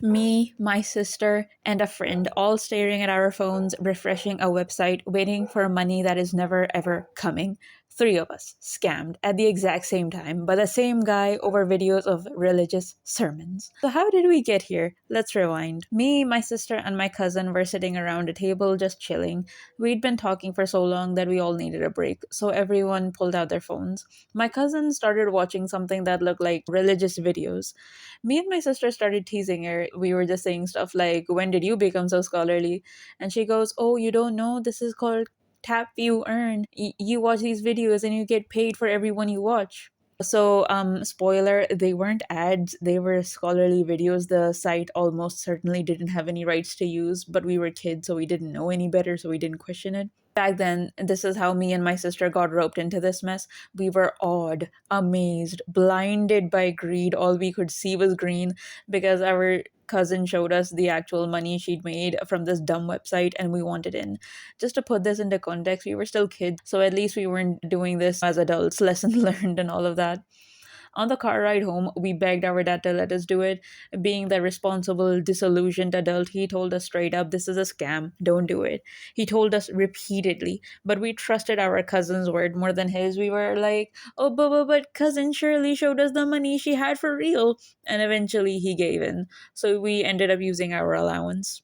Me, my sister, and a friend all staring at our phones, refreshing a website, waiting for money that is never ever coming. Three of us scammed at the exact same time by the same guy over videos of religious sermons. So, how did we get here? Let's rewind. Me, my sister, and my cousin were sitting around a table just chilling. We'd been talking for so long that we all needed a break, so everyone pulled out their phones. My cousin started watching something that looked like religious videos. Me and my sister started teasing her. We were just saying stuff like, "When did you become so scholarly?" And she goes, "Oh, you don't know? This is called tap, view, earn. You watch these videos and you get paid for every one you watch." So, spoiler, they weren't ads, they were scholarly videos. The site almost certainly didn't have any rights to use, but we were kids, so we didn't know any better, so we didn't question it. Back then, this is how me and my sister got roped into this mess. We were awed, amazed, blinded by greed. All we could see was green because our cousin showed us the actual money she'd made from this dumb website and we wanted in. Just to put this into context, we were still kids, so at least we weren't doing this as adults. Lesson learned and all of that. On the car ride home, we begged our dad to let us do it. Being the responsible, disillusioned adult, he told us straight up, "This is a scam. Don't do it." He told us repeatedly, but we trusted our cousin's word more than his. We were like, "Oh, but cousin Shirley showed us the money she had for real." And eventually he gave in. So we ended up using our allowance.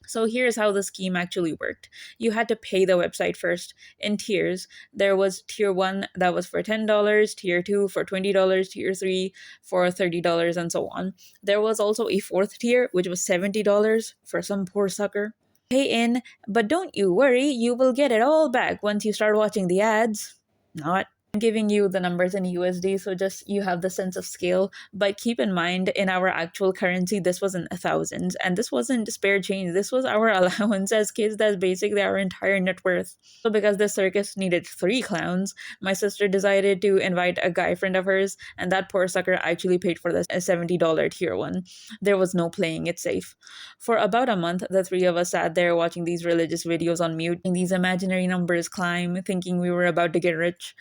So here's how the scheme actually worked. You had to pay the website first in tiers. There was tier 1 that was for $10, tier 2 for $20, tier 3 for $30, and so on. There was also a fourth tier, which was $70 for some poor sucker. Pay in, but don't you worry, you will get it all back once you start watching the ads. Not. I'm giving you the numbers in USD, so just you have the sense of scale. But keep in mind, in our actual currency, this wasn't thousands, and this wasn't spare change. This was our allowance as kids. That's basically our entire net worth. So, because this circus needed three clowns, my sister decided to invite a guy friend of hers, and that poor sucker actually paid for the $70 tier one. There was no playing it safe. For about a month, the three of us sat there watching these religious videos on mute, and these imaginary numbers climb, thinking we were about to get rich.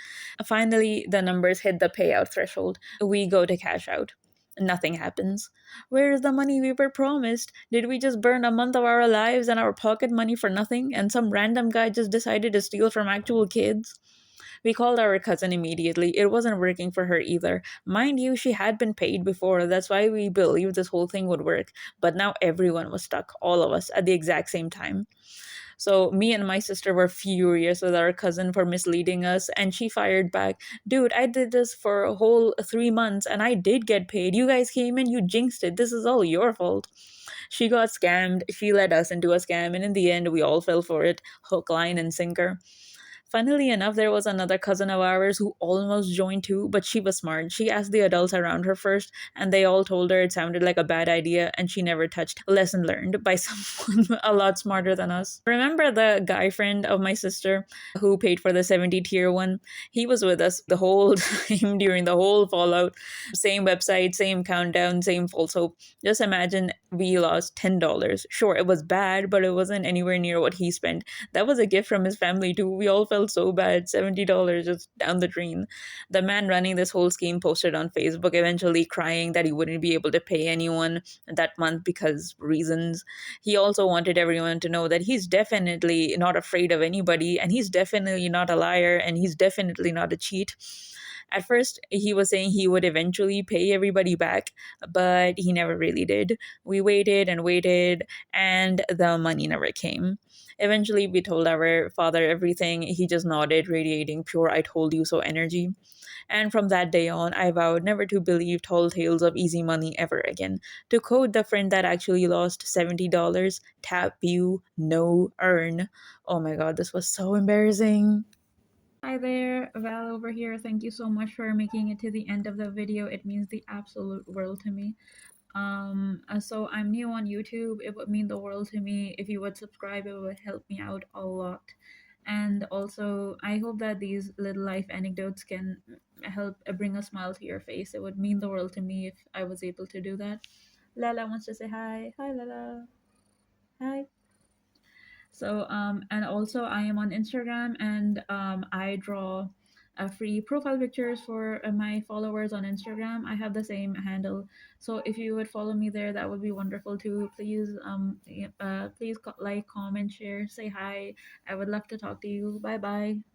Finally, the numbers hit the payout threshold. We go to cash out. Nothing happens. Where is the money we were promised? Did we just burn a month of our lives and our pocket money for nothing, and some random guy just decided to steal from actual kids? We called our cousin immediately. It wasn't working for her either. Mind you, she had been paid before. That's why we believed this whole thing would work. But now everyone was stuck, all of us, at the exact same time. So me and my sister were furious with our cousin for misleading us, and she fired back, "Dude, I did this for a whole 3 months and I did get paid. You guys came in, you jinxed it. This is all your fault." She got scammed, she led us into a scam, and in the end, we all fell for it, hook, line, and sinker. Funnily enough, there was another cousin of ours who almost joined too, but she was smart. She asked the adults around her first, and they all told her it sounded like a bad idea, and she never touched. Lesson learned by someone a lot smarter than us. Remember the guy friend of my sister who paid for the 70 tier one? He was with us the whole time during the whole fallout. Same website, same countdown, same false hope. Just imagine we lost $10. Sure, it was bad, but it wasn't anywhere near what he spent. That was a gift from his family too. We all felt so bad. $70 just down the drain. The man running this whole scheme posted on Facebook, eventually crying that he wouldn't be able to pay anyone that month because reasons. He also wanted everyone to know that he's definitely not afraid of anybody, and he's definitely not a liar, and he's definitely not a cheat. At first, he was saying he would eventually pay everybody back, but he never really did. We waited and waited, and the money never came. Eventually, we told our father everything. He just nodded, radiating pure "I told you so" energy. And from that day on, I vowed never to believe tall tales of easy money ever again. To quote the friend that actually lost $70, tap, view, no, earn. Oh my god, this was so embarrassing. Hi there, Val over here. Thank you so much for making it to the end of the video. It means the absolute world to me. So I'm new on YouTube. It would mean the world to me if you would subscribe. It would help me out a lot. And also, I hope that these little life anecdotes can help bring a smile to your face. It would mean the world to me if I was able to do that. Lala wants to say hi. Hi, Lala. Hi. So, and also I am on Instagram, and I draw free profile pictures for my followers on Instagram. I have the same handle, so if you would follow me there, that would be wonderful too. Please, please like, comment, share, say hi. I would love to talk to you. Bye bye.